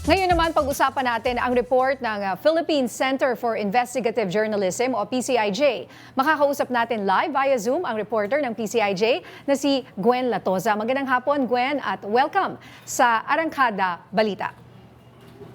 Ngayon naman, pag-usapan natin ang report ng Philippine Center for Investigative Journalism o PCIJ. Makakausap natin live via Zoom ang reporter ng PCIJ na si Gwen Latoza. Magandang hapon, Gwen, at welcome sa Arangkada Balita.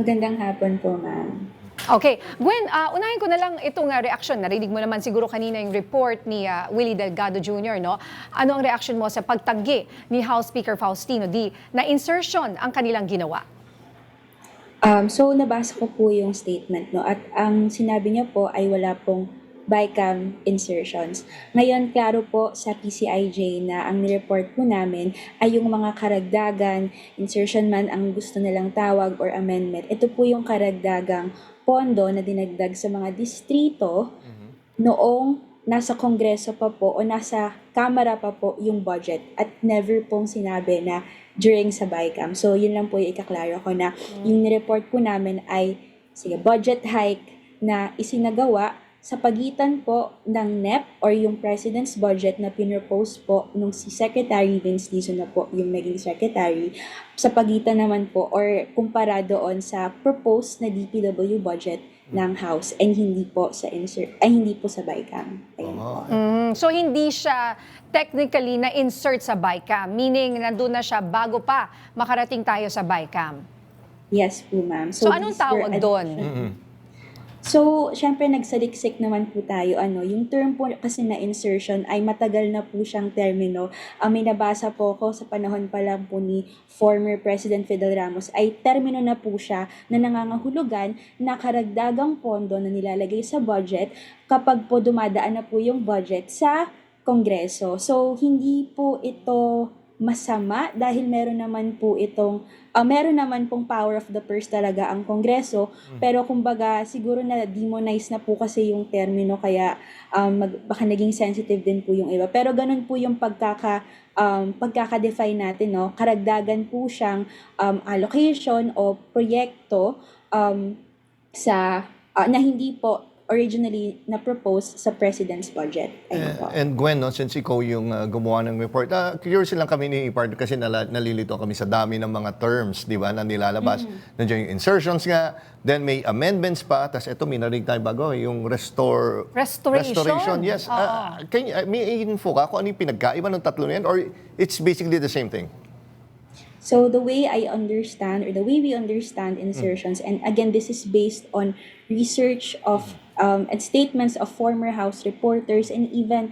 Magandang hapon po, ma'am. Okay, Gwen, unahin ko na lang itong reaksyon. Narinig mo naman siguro kanina yung report ni Willie Delgado Jr., no? Ano ang reaksyon mo sa pagtanggi ni House Speaker Faustino D na insertion ang kanilang ginawa? So nabasa ko po yung statement, no, at ang sinabi niya po ay wala pong bycam insertions. Ngayon, klaro po sa PCIJ na ang nireport po namin ay yung mga karagdagan, insertion man ang gusto nilang tawag or amendment. Ito po yung karagdagang pondo na dinagdag sa mga distrito noong nasa kongreso pa po o nasa kamara pa po yung budget at never pong sinabi na during sa BICAM. So, yun lang po yung ikaklaro ko na yung nireport po namin ay budget hike na isinagawa sa pagitan po ng NEP or yung President's Budget na pinropose po nung si Secretary Vince Dizon na po yung naging secretary, sa pagitan naman po or kumpara doon sa proposed na DPW budget ng House and hindi po sa BICAM. Ayun po. So hindi siya technically na-insert sa BICAM, meaning nandun na siya bago pa makarating tayo sa BICAM. Yes po, ma'am. So anong these were tawag doon? So, syempre nagsaliksik naman po tayo. Yung term po kasi na insertion ay matagal na po siyang termino. May nabasa po ko sa panahon pa lang po ni former President Fidel Ramos ay termino na po siya na nangangahulugan na karagdagang pondo na nilalagay sa budget kapag po dumadaan na po yung budget sa Kongreso. So, hindi po ito masama dahil meron naman pong power of the purse talaga ang Kongreso, pero kumbaga siguro na demonize na po kasi yung termino kaya baka naging sensitive din po yung iba. Pero ganun po yung pagkaka-define natin, no? Karagdagan po siyang allocation o proyekto na hindi po originally na-propose sa President's Budget. And Gwen, no, since ikaw yung gumawa ng report, curious lang kami ni partner kasi nalilito kami sa dami ng mga terms, di ba, na nilalabas. Nandiyan yung insertions nga, then may amendments pa, tapos ito, may narinig tayo bago, yung restoration. Yes. May info ka kung ano yung pinagkaiba ng tatlo na yan, or it's basically the same thing? So the way I understand, or the way we understand insertions, and again, this is based on research of and statements of former House reporters and even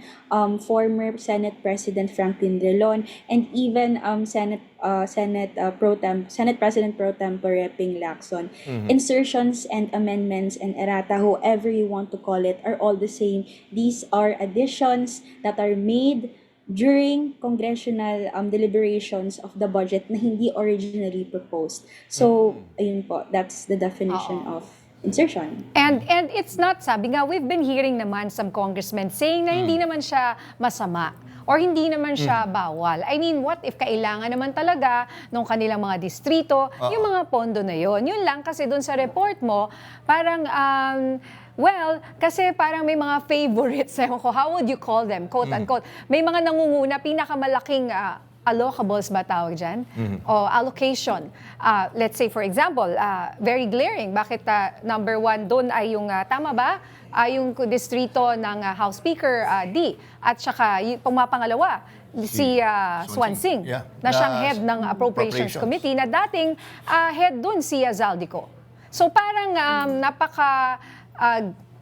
former Senate President Franklin Drilon and even Senate President Pro Tempore Ping Lacson. Insertions and amendments and errata, whoever you want to call it, are all the same. These are additions that are made during congressional deliberations of the budget na hindi originally proposed. So, ayun po, that's the definition of insertion. And it's not, sabi nga, we've been hearing naman some congressmen saying na hindi naman siya masama or hindi naman siya bawal. I mean, what if kailangan naman talaga nung kanilang mga distrito, yung mga pondo na yon. Yun lang kasi dun sa report mo, parang well, kasi parang may mga favorites, how would you call them, quote-unquote. May mga nangunguna, pinakamalaking allocables ba tawag dyan? O allocation. Let's say, for example, very glaring. Bakit number one doon ay yung, tama ba? Yung distrito ng House Speaker D. At saka, pangmapangalawa, si Swansing, na siyang head ng Appropriations Committee, na dating head doon si Zaldico. So parang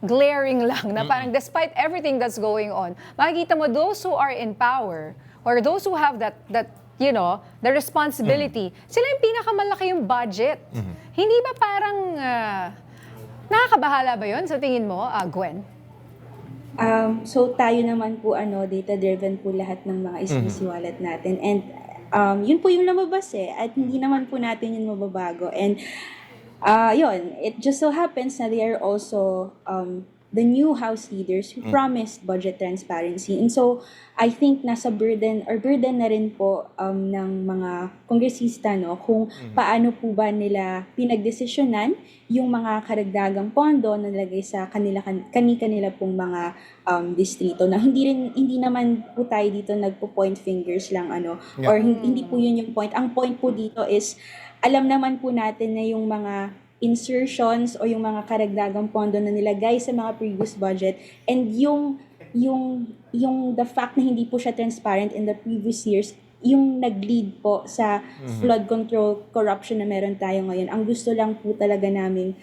glaring lang na parang despite everything that's going on, makikita mo those who are in power or those who have that you know, the responsibility, sila yung pinakamalaki yung budget. Hindi ba parang nakakabahala ba yun sa tingin mo, Gwen? So tayo naman po data-driven po lahat ng mga isisiwalat natin and yun po yung lumabas at hindi naman po natin yun mababago. And yun, it just so happens na they are also the new House leaders who promised budget transparency. And so, I think nasa burden na rin po ng mga kongresista kung paano po ba nila pinagdesisyonan yung mga karagdagang pondo na nilagay sa kanila pong mga distrito. Na hindi naman po tayo dito nagpo-point fingers lang or hindi po yun yung point. Ang point po dito is alam naman po natin na yung mga insertions o yung mga karagdagang pondo na nilagay sa mga previous budget and yung the fact na hindi po siya transparent in the previous years, yung nag-lead po sa flood control corruption na meron tayo ngayon. Ang gusto lang po talaga namin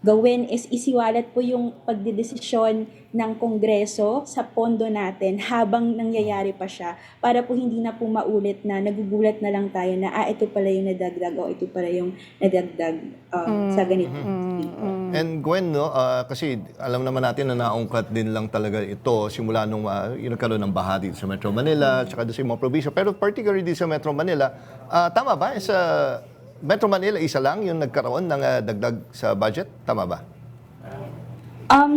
gawin is isiwalat po yung pagdedesisyon ng Kongreso sa pondo natin habang nangyayari pa siya para po hindi na po maulit na nagugulat na lang tayo na ito pala yung nadagdag o ito pala yung nadagdag sa ganito. And Gwen, no, kasi alam naman natin na naungkat din lang talaga ito simula nung yung nagkaroon ng baha dito sa Metro Manila, tsaka doon sa mga probinsya. Pero particularly dito sa Metro Manila, tama ba? Sa Metro Manila, isa lang yung nagkaroon ng dagdag sa budget? Tama ba?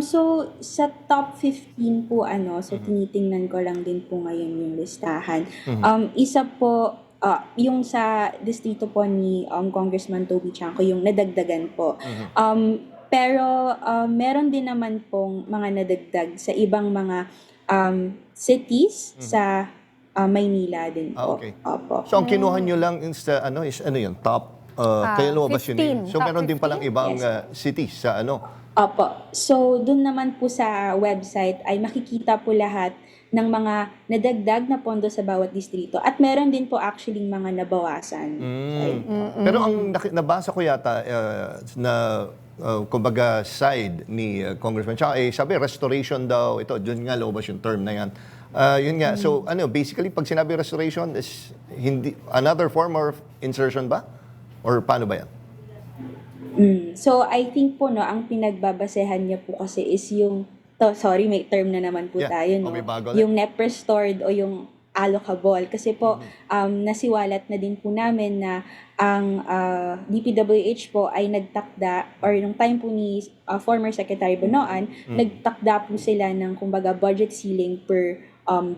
So sa top 15 po so tinitingnan ko lang din po ngayon yung listahan. Isa po yung sa distrito po ni Congressman Toby Chanco, yung nadagdagan po. Pero meron din naman pong mga nadagdag sa ibang mga cities sa Maynila din po. Okay. Opo. So ang kinuha nyo lang is yun, top kaya lumabas yun. 15. So Top meron din palang 15? ibang Yes. cities sa Opo. So, dun naman po sa website ay makikita po lahat ng mga nadagdag na pondo sa bawat distrito. At meron din po actually mga nabawasan. Pero ang nabasa ko yata na kumbaga side ni Congressman Chang, sabi restoration daw ito. Doon nga lumabas yung term na yan. Yun nga. So basically pag sinabi restoration is hindi another form of insertion ba? Or paano ba yan? So, I think po, ang pinagbabasehan niya po kasi is yung, may term na naman po Yeah. tayo, May bago ulit. yung net restored o yung allocable. Kasi po, nasiwalat na din po namin na ang DPWH po ay nagtakda, or nung time po ni former Secretary Bonoan, nagtakda po sila ng, kumbaga, budget ceiling per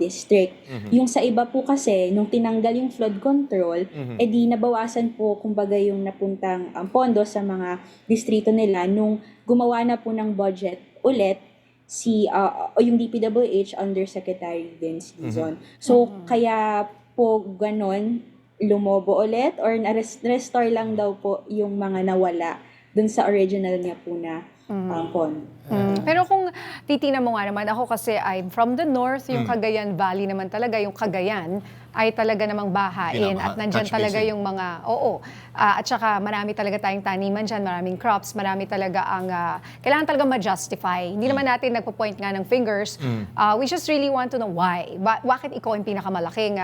district. Yung sa iba po kasi, nung tinanggal yung flood control, edi nabawasan po, kumbaga, yung napuntang pondo sa mga distrito nila nung gumawa na po ng budget ulit o yung DPWH under Secretary Vince Dizon. So, kaya po ganon, lumobo ulit or restore lang daw po yung mga nawala dun sa original niya po na pondo. Pero kung titingnan mo nga naman, ako kasi I'm from the north, yung Cagayan Valley naman talaga, yung Cagayan ay talaga namang bahain Binabaha. at nandyan Catch talaga basin. yung mga, at saka marami talaga tayong taniman dyan, maraming crops, marami talaga ang, kailangan talaga ma-justify. Hindi naman natin nagpo-point nga ng fingers. We just really want to know why. Bakit ikaw yung pinakamalaking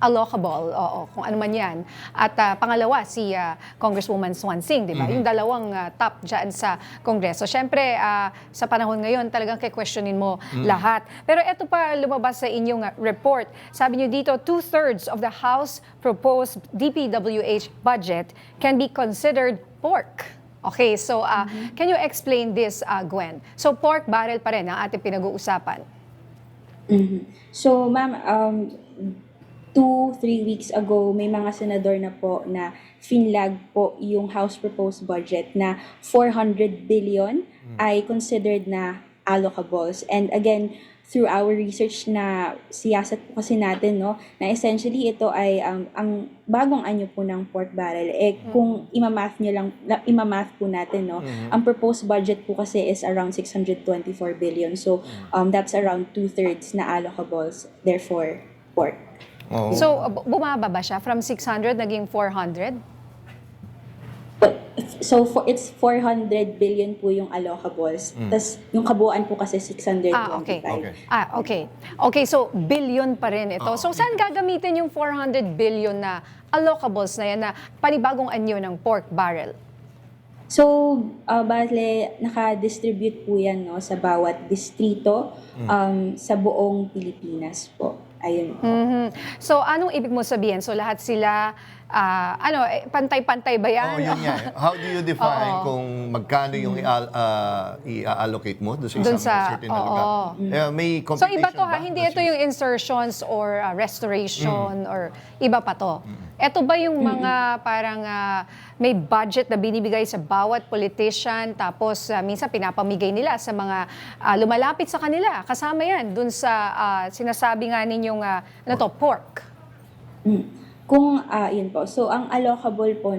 allocable? Kung ano man yan. At pangalawa, si Congresswoman Swansing, di ba? Yung dalawang top dyan sa Kongreso. Siyempre, sa panahon ngayon, talagang kay-questionin mo lahat. Pero eto pa lumabas sa inyong report. Sabi niyo dito, 2/3 of the House proposed DPWH budget can be considered pork. Okay, so can you explain this, Gwen? So pork barrel pa rin ang ating pinag-uusapan. So, ma'am, 2-3 weeks ago, may mga senador na po na finlag po yung House proposed budget na 400 billion ay considered na allocables. And again, through our research na siyasat po kasi natin, na essentially ito ay ang bagong anyo po ng pork barrel. Kung imamath po natin, ang proposed budget po kasi is around 624 billion. So, that's around 2/3 na allocables, therefore, pork. Oo. So bumaba ba siya from 600 naging 400? So, it's 400 billion po yung allocables. Tapos, yung kabuuan po kasi 625. Okay. Okay, so billion pa rin ito. So saan gagamitin yung 400 billion na allocables na yan na panibagong anyo ng pork barrel? So, bale, naka-distribute po yan sa bawat distrito sa buong Pilipinas po. Ayun po. So anong ibig mo sabihin? So lahat sila, pantay-pantay ba yan? Yun nga. How do you define kung magkano yung i-allocate mo doon sa Dun isang sa- certain na lugar? May So computation iba to ba? hindi ito yung insertions or restoration or iba pa to. Ito ba yung mga parang may budget na binibigay sa bawat politician tapos minsan pinapamigay nila sa mga lumalapit sa kanila. Kasama yan dun sa sinasabi nga ninyong pork. Kung, yun po. So, ang allocable po,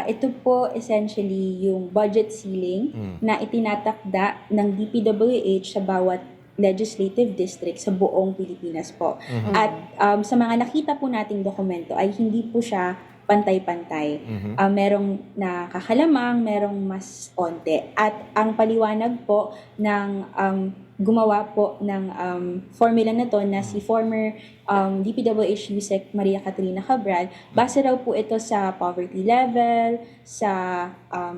Ito po essentially yung budget ceiling na itinatakda ng DPWH sa bawat legislative district sa buong Pilipinas po. At sa mga nakita po nating dokumento ay hindi po siya pantay-pantay. Merong nakakalamang, merong mas onte. At ang paliwanag po ng gumawa po ng formula na to na si former DPWH Yusek Maria Catrina Cabral, base raw po ito sa poverty level, sa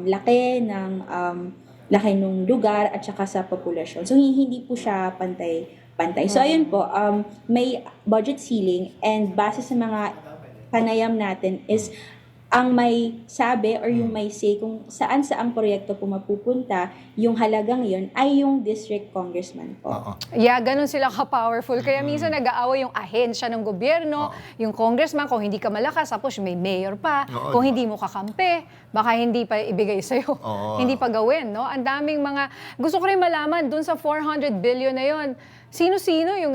laki ng lugar at saka sa populasyon. So hindi po siya pantay. So ayun po, may budget ceiling and base sa mga panayam natin is ang may sabi or yung may say kung saan ang proyekto po mapupunta, yung halagang yon ay yung district congressman po. Yeah, ganun sila ka-powerful. Kaya minsan nag-aaway yung ahensya ng gobyerno, yung congressman, kung hindi ka malakas, tapos may mayor pa. Kung hindi mo kakampi, baka hindi pa ibigay sa'yo. Hindi pa gawin, no? Ang daming mga... Gusto ko rin malaman, dun sa 400 billion na yon, sino-sino yung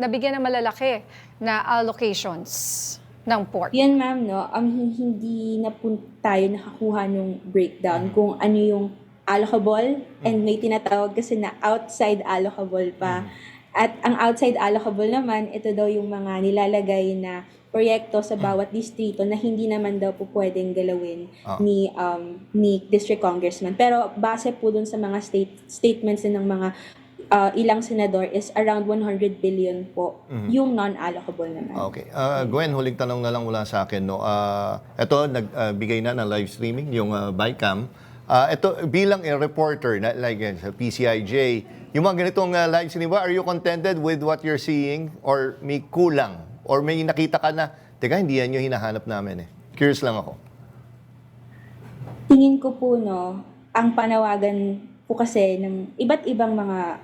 nabigyan ng malalaki na allocations ng port? Yan ma'am, no, hindi na po tayo nakakuha nung breakdown kung ano yung allocable and may tinatawag kasi na outside allocable pa. At ang outside allocable naman, ito daw yung mga nilalagay na proyekto sa bawat distrito na hindi naman daw po pwedeng galawin ni district congressman. Pero base po dun sa mga statements ng mga ilang senador is around 100 billion po yung non-allocable naman. Okay. Gwen, huling tanong na lang mula sa akin. No? Ito, nagbigay na ng live streaming, yung BICAM. Ito, bilang a reporter, like sa PCIJ, yung mga ganitong live streaming ba, are you contented with what you're seeing? Or may kulang? Or may nakita ka na, teka, hindi yan yung hinahanap namin eh. Curious lang ako. Tingin ko po, no, ang panawagan po kasi ng iba't ibang mga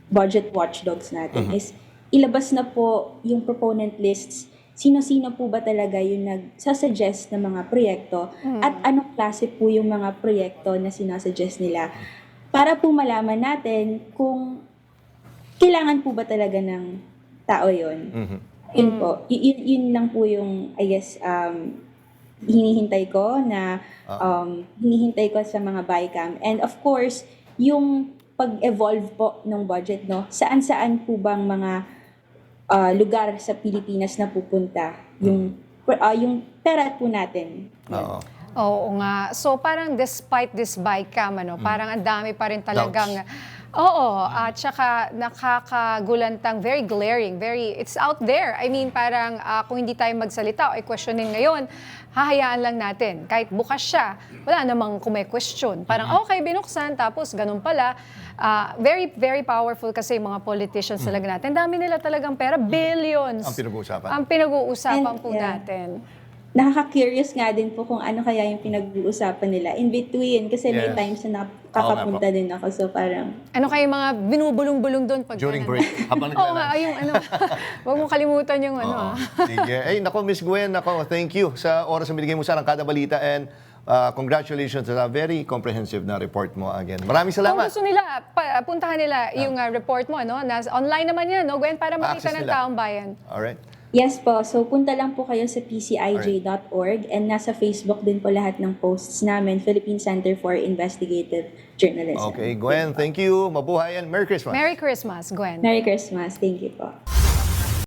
budget watchdogs natin is ilabas na po yung proponent lists, sino-sino po ba talaga yung nagsasuggest ng mga proyekto at anong klase po yung mga proyekto na sinasuggest nila para po malaman natin kung kailangan po ba talaga ng tao yun. Yun po, yun lang po yung, I guess, hinihintay ko sa mga BICAM. And of course, yung pag-evolve po ng budget, no? Saan-saan po bang mga lugar sa Pilipinas na pupunta yung pera po natin. Oo nga. So parang despite this BICAM, parang ang dami pa rin talagang... Oo, at saka nakakagulantang, very glaring, it's out there. I mean, parang kung hindi tayo magsalita o i-questionin ngayon, hahayaan lang natin. Kahit bukas siya, wala namang kume-question. Parang okay, binuksan, tapos ganun pala. Very, very powerful kasi yung mga politicians talaga natin. Dami nila talagang pera, billions. Ang pinag-uusapan. Ang pinag-uusapan po yeah. natin. Nakaka-curious nga din po kung ano kaya yung pinag-uusapan nila in between kasi may times na nakakapunta din ako, so parang ano kayo mga binubulong-bulong doon pag during break. Habang Oo nga, yung wag mong kalimutan yung Sige. Ay, nako, Miss Gwen, nako, thank you sa oras na binigay mo sa Kada Balita and congratulations sa very comprehensive na report mo again. Maraming Kung salamat. gusto nila, puntahan nila yung report mo, online naman yan, Gwen, para makita ng taong bayan. Alright. yes po. So, punta lang po kayo sa pcij.org and nasa Facebook din po lahat ng posts namin, Philippine Center for Investigative Journalism. Okay, Gwen, thank you. Mabuhay and Merry Christmas. Merry Christmas, Gwen. Merry Christmas. Thank you po.